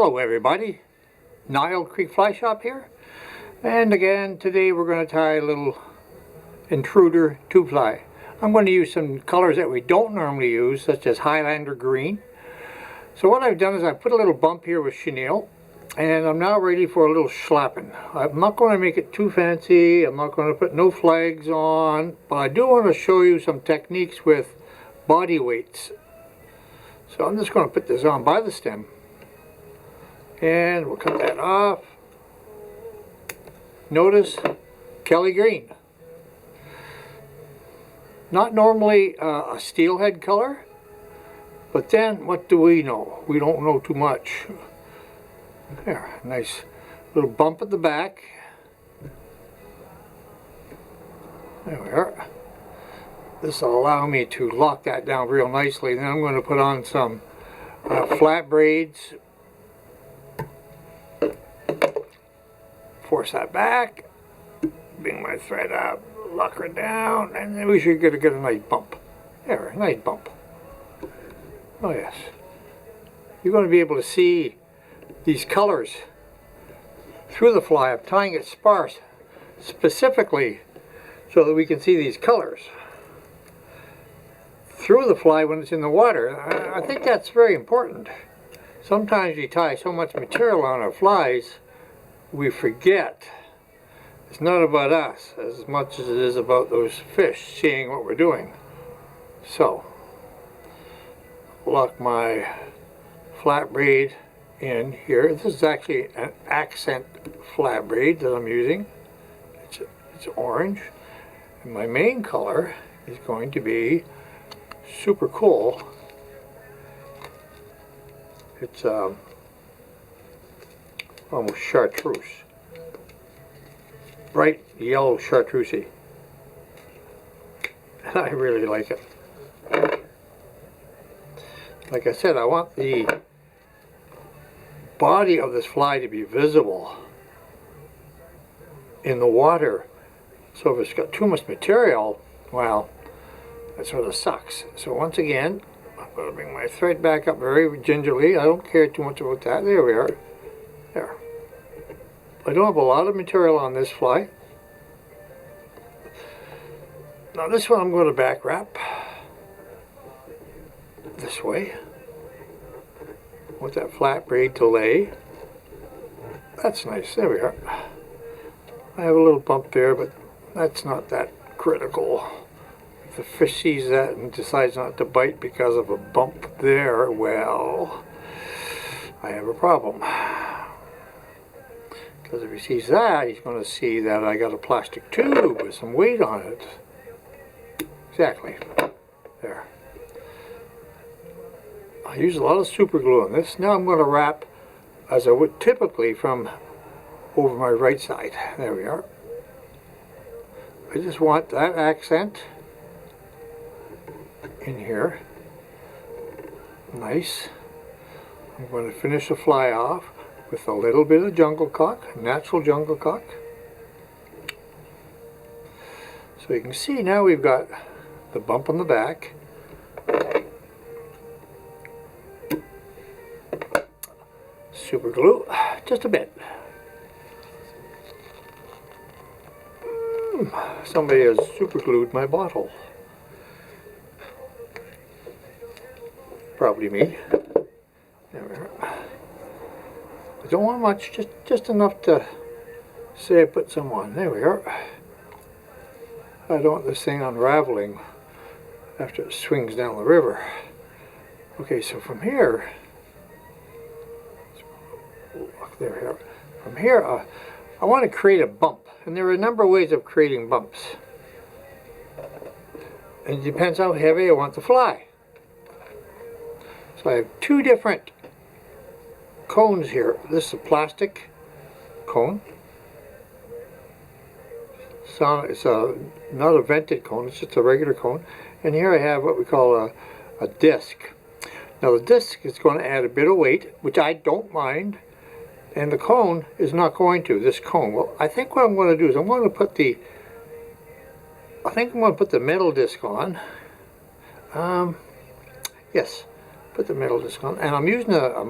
Hello everybody, Nile Creek Fly Shop here, and again today we're going to tie a little intruder tube fly. I'm going to use some colors that we don't normally use, such as Hylander Green. So what I've done is I put a little bump here with chenille, and I'm now ready for a little slapping. I'm not going to make it too fancy, I'm not going to put no flags on, but I do want to show you some techniques with body weights. So I'm just going to put this on by the stem. And we'll cut that off. Notice Kelly green. Not normally a steelhead color, but then what do we know? We don't know too much. There, nice little bump at the back. There we are. This will allow me to lock that down real nicely. Then I'm going to put on some flat braids. Force that back, bring my thread up, lock her down, and then we should get a nice bump. There, a nice bump. Oh yes. You're going to be able to see these colors through the fly. I'm tying it sparse specifically so that we can see these colors through the fly when it's in the water. I think that's very important. Sometimes we tie so much material on our flies we forget it's not about us as much as it is about those fish seeing what we're doing. So, lock my flat braid in here. This is actually an accent flat braid that I'm using. It's orange. And my main color is going to be super cool. It's almost chartreuse. Bright yellow chartreusey. And I really like it. Like I said, I want the body of this fly to be visible in the water. So if it's got too much material, well, that sort of sucks. So once again, I'm going to bring my thread back up very gingerly. I don't care too much about that. There we are. There. I don't have a lot of material on this fly. Now this one I'm going to back wrap this way with that flat braid to lay. That's nice. There we are. I have a little bump there, but that's not that critical. If the fish sees that and decides not to bite because of a bump there, well, I have a problem. Because if he sees that, he's going to see that I got a plastic tube with some weight on it. Exactly. There. I use a lot of super glue on this. Now I'm going to wrap as I would typically from over my right side. There we are. I just want that accent in here. Nice. I'm going to finish the fly off with a little bit of jungle cock, natural jungle cock. So you can see now we've got the bump on the back. Super glue, just a bit. Somebody has super glued my bottle. Probably me. There we are. I don't want much, just enough to say I put some on. There we are. I don't want this thing unraveling after it swings down the river. Okay, so from here, there we are. From here, I want to create a bump, and there are a number of ways of creating bumps. And it depends how heavy I want the fly. So I have two different cones here. This is a plastic cone. So it's not a vented cone, it's just a regular cone. And here I have what we call a disc. Now the disc is going to add a bit of weight, which I don't mind, and the cone is not going to. This cone. Well, I think what I'm going to do is I'm going to put the metal disc on. Yes. Put the metal disc on, and I'm using a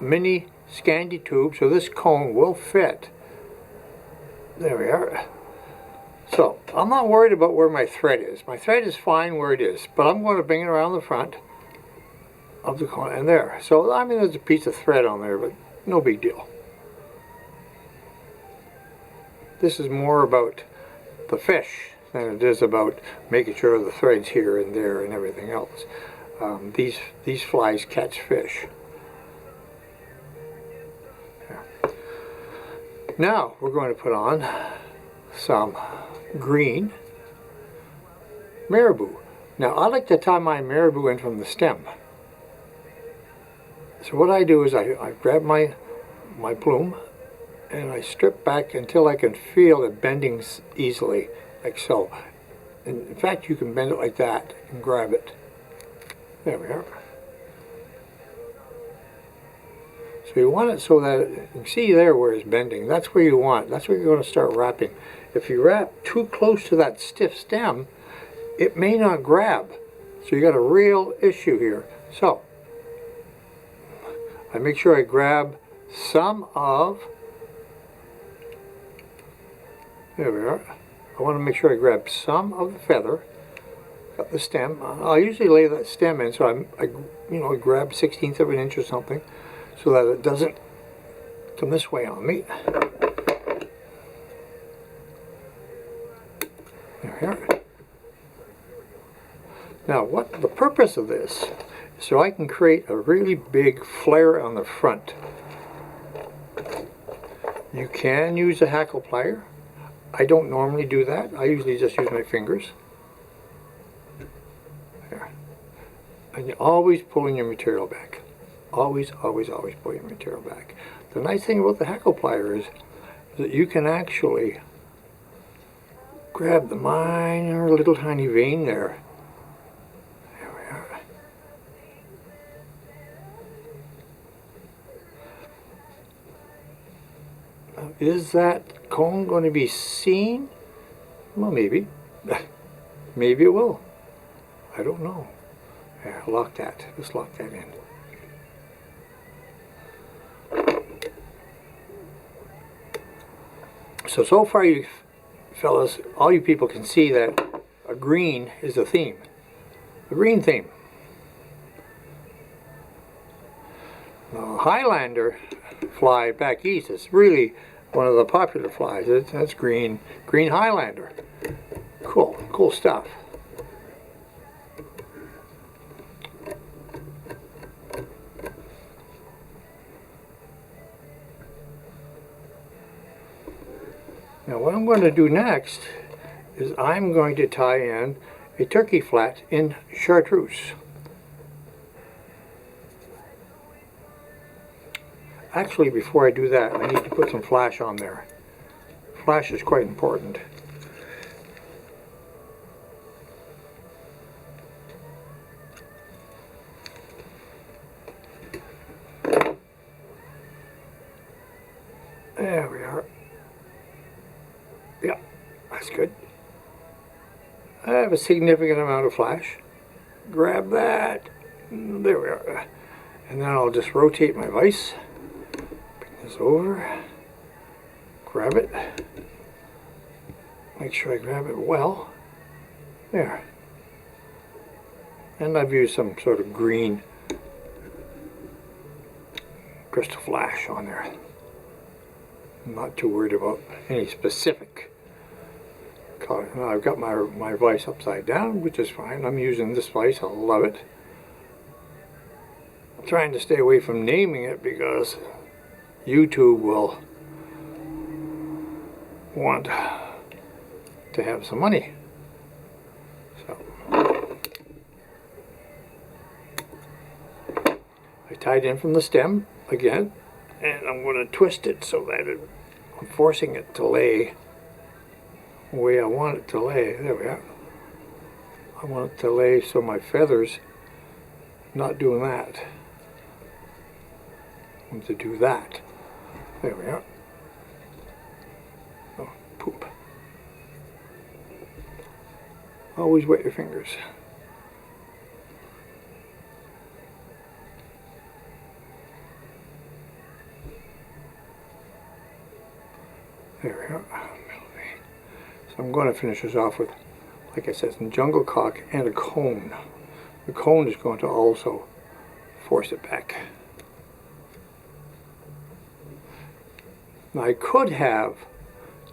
mini Scandi tube, so this cone will fit. There we are. So I'm not worried about where my thread is. My thread is fine where it is, but I'm going to bring it around the front of the cone and there. So I mean, there's a piece of thread on there, but no big deal. This is more about the fish than it is about making sure the thread's here and there and everything else. These flies catch fish. Yeah. Now we're going to put on some green marabou. Now I like to tie my marabou in from the stem. So what I do is I grab my plume and I strip back until I can feel it bending easily, like so. And in fact, you can bend it like that and grab it. There we are. So you want it so that, you can see there where it's bending, that's where you want, that's where you're going to start wrapping. If you wrap too close to that stiff stem, it may not grab. So you got a real issue here. So, I make sure I grab some of, there we are. I want to make sure I grab some of the feather, got the stem. I'll usually lay that stem in, so I grab 1/16 of an inch or something, so that it doesn't come this way on me. There we are. Now, what the purpose of this is so I can create a really big flare on the front. You can use a hackle plier. I don't normally do that. I usually just use my fingers. There. And you're always pulling your material back. Always, always, always pull your material back. The nice thing about the hackle plier is that you can actually grab the minor little tiny vein there. There we are. Now, is that cone going to be seen? Well, maybe. Maybe it will. I don't know. Yeah, lock that. Let's lock that in. So far, you fellas, all you people can see that a green is a theme. The green theme. Now, Hylander fly back east is really one of the popular flies. That's green Hylander. Cool stuff. Now what I'm going to do next is I'm going to tie in a turkey flat in chartreuse. Actually, before I do that, I need to put some flash on there. Flash is quite important. There we are. Yeah, that's good. I have a significant amount of flash. Grab that. There we are. And then I'll just rotate my vise. Bring this over. Grab it. Make sure I grab it well. There. And I've used some sort of green crystal flash on there. I'm not too worried about any specific color. Now I've got my vise upside down, which is fine. I'm using this vise. I love it. I'm trying to stay away from naming it because YouTube will want to have some money. So I tied in from the stem again, and I'm going to twist it so that I'm forcing it to lay the way I want it to lay. There we are. I want it to lay so my feathers, not doing that. I want to do that. There we are. Oh, poop. Always wet your fingers. There we go. So I'm going to finish this off with, like I said, some jungle cock and a cone. The cone is going to also force it back. Now I could have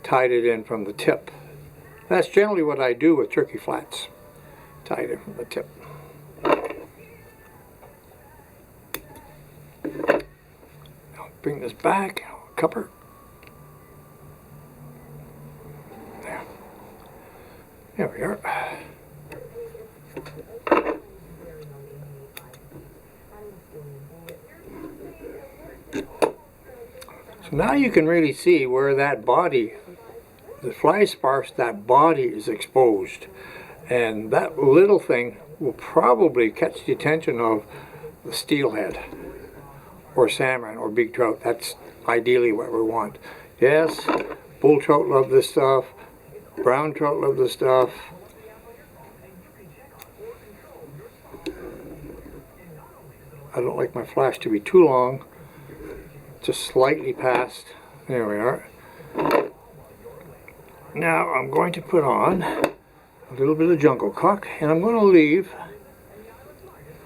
tied it in from the tip. That's generally what I do with turkey flats. Tie it in from the tip. I'll bring this back, cover. There we are. So now you can really see where that body, the fly sparse, that body is exposed. And that little thing will probably catch the attention of the steelhead or salmon or big trout. That's ideally what we want. Yes, bull trout love this stuff. Brown trout love this stuff. I don't like my flash to be too long. Just slightly past. There we are. Now I'm going to put on a little bit of jungle cock, and I'm going to leave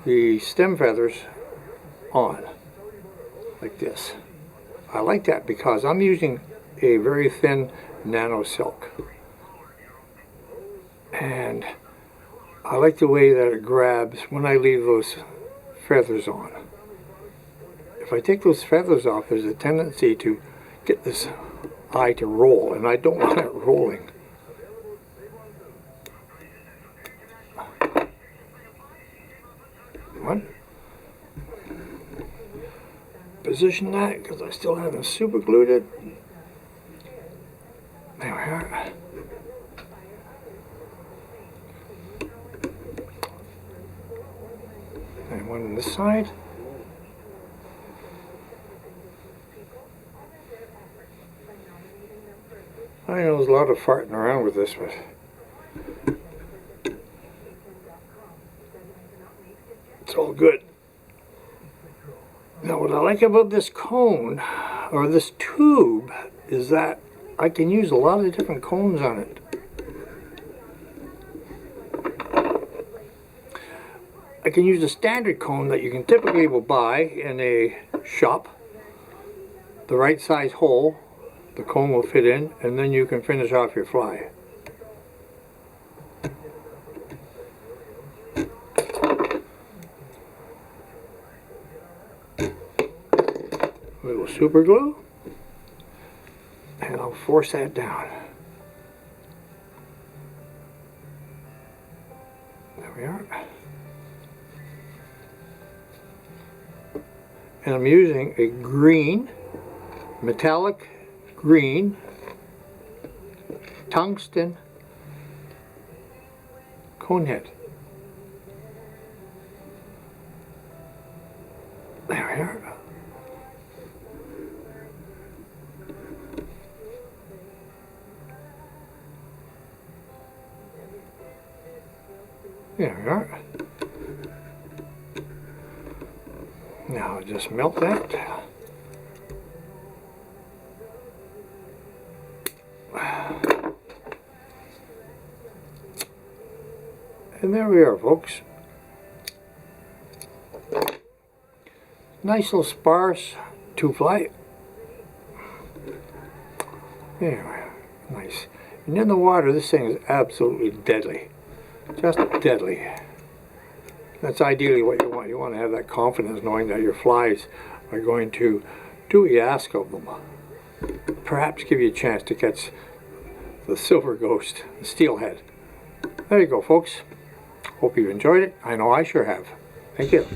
the stem feathers on like this. I like that because I'm using a very thin nano silk, and I like the way that it grabs when I leave those feathers on. If I take those feathers off, there's a tendency to get this eye to roll, and I don't want it rolling. One. Position that because I still haven't super glued it. There we are. And one on this side. I know there's a lot of farting around with this, but it's all good. Now what I like about this cone, or this tube, is that I can use a lot of different cones on it. I can use a standard cone that you can typically will buy in a shop, the right size hole the cone will fit in, and then you can finish off your fly. A little super glue, and I'll force that down. There we are. And I'm using a green, metallic green, tungsten cone head. There we are. There we are. Now just melt that. And there we are, folks. Nice little sparse two-fly. There we are. Nice. And in the water, this thing is absolutely deadly. Just deadly. That's ideally what you want. You want to have that confidence knowing that your flies are going to do what you ask of them. Perhaps give you a chance to catch the silver ghost, the steelhead. There you go, folks. Hope you enjoyed it. I know I sure have. Thank you.